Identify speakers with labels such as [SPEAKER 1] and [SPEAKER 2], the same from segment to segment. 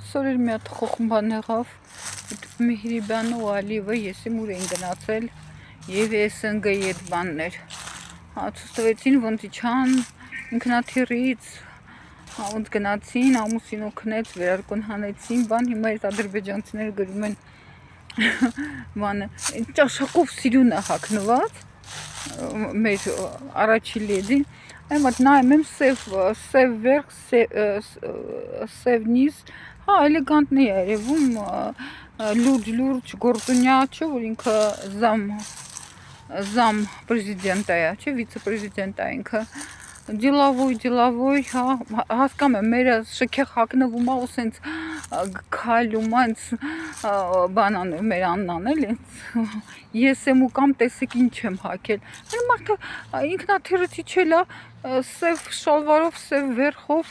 [SPEAKER 1] Այսօր մի հատ խոխմբան եղավ, Մեհրիբյանը ու Ալիևը եսի մուր էին գնացել եւ SNG-ի այդ բաններ։ Ցույց տվեցին ոնց իջան ինքնաթիռից, ոնց գնացին, ամուսին օգնեց, վերարկուն հանեցին, բան հիմա այս ադրբեջանցիները գրում են բանը, ճաշակով սիրուն է հագնված, մեր առաջի լեդի, այդ նայում եմ սև վերք, սև նիզ, հա էլեգանտն է երևում, լուրջ գործունյա չէ, որ ինքը զամ պրեզիդենտ է, չէ, վիցե-պրեզիդենտ է ինքը, դիլավոյ, հա, հասկանում եմ, մերը շքեղ հագնվում է ու սենց քայլում է, բանան մեր Աննան էլի, ես եմ ու կամ տեսեք ինչ եմ հագել, մեր մարդը ինքնաթիռից իջել է, սև շալվարով, սև վերխով,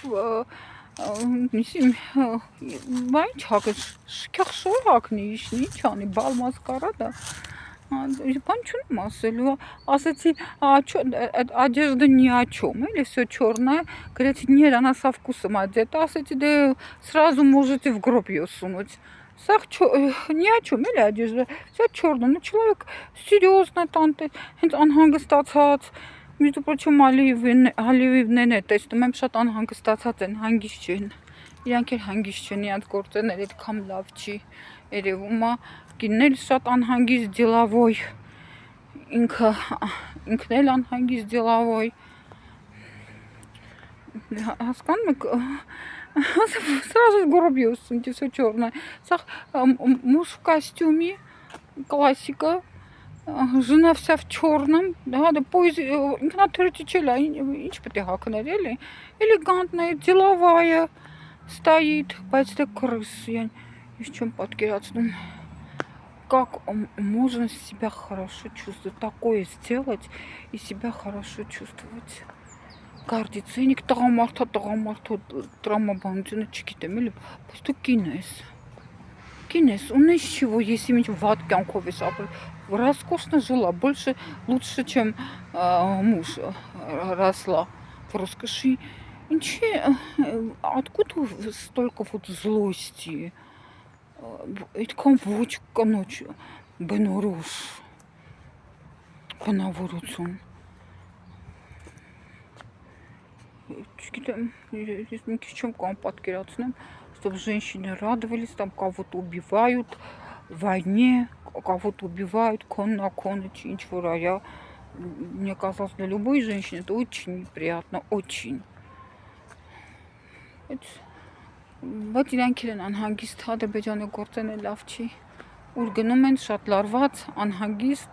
[SPEAKER 1] բա ինչ հագել, շքեղ շոր հագնի, ինչ անի, բալ մասկարադա, բան չունեմ ասելու, ասեցի, одежда ни о чем, или все черное, говорят, нет, она со вкусом одета, асեցի, դե сразу можете в гроб ее сунуть. Սաղ ни о чем, или одежда, вся черная, ну человек серьезно там, հենց անհանգստացած, между прочим, Ալիևն է տեսնում եմ շատ անհանգստացած են, հանգիստ չեն, իրանք էլ հանգիստ չեն, իրանք գործերն էլ այդքան լավ չի երևում է, կինն էլ շատ անհանգիստ դիլավոյ, ինքն էլ անհանգիստ դիլավոյ, հասկանում եք, сразу в гроб ее суньте, все черное. Муж в костюме, классика, жена вся в черном, да, инкнатуре чела, ինչ պետք է հագնել, էլի, элегантная, деловая, стоит, բայց դե крыс, я ни чем պատկերացնում. Как можно себя хорошо чувствовать, такое сделать и себя хорошо чувствовать. Гордиться, ник տղամարդա տրամաբանությունը չգիտեմ, էլի, բայց դու կին ես, ունես чего, если ինչ վատ կյանքով ես ապրել, роскошно жила, больше, лучше, чем муж росла в роскоши. Откуда столько вот злости? Այդքան ոչ կանոչ բնորոշ բնավորություն. Չգիտեմ, ես մի քիչ չեմ կարող պատկերացնեմ, чтобы женщины радовались, там кого-то убивают в войне, кого-то убивают кон на кон, ինչ որ այա, мне казалось, для любой женщины это очень неприятно, очень. Բայց իրանք են անհանգիստ, Ադրբեջանի գործեն էլ լավ չի, ուր գնում են շատ լարված, անհանգիստ,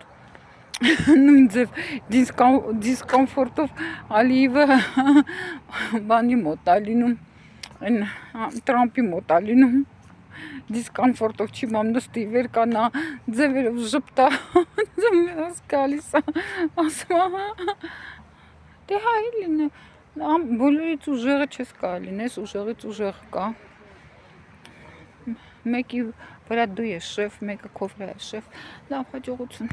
[SPEAKER 1] նույն ձև դիսկոմֆորտով Ալիևը բանի մոտ է լինում, Տրամպի մոտ է լինում, դիսկոմֆորտով չի մամ նստի վեր կանա, ձևերով ժպտա, ձևերով գալիս է, ասում է, դե հա լինը, բոլորից ուժեղը չես կարելի, ես ուժեղից ուժեղ կա, մեկի վրա դու ես շեֆ, մեկը քո վրա է շեֆ, լավ հաջողություն։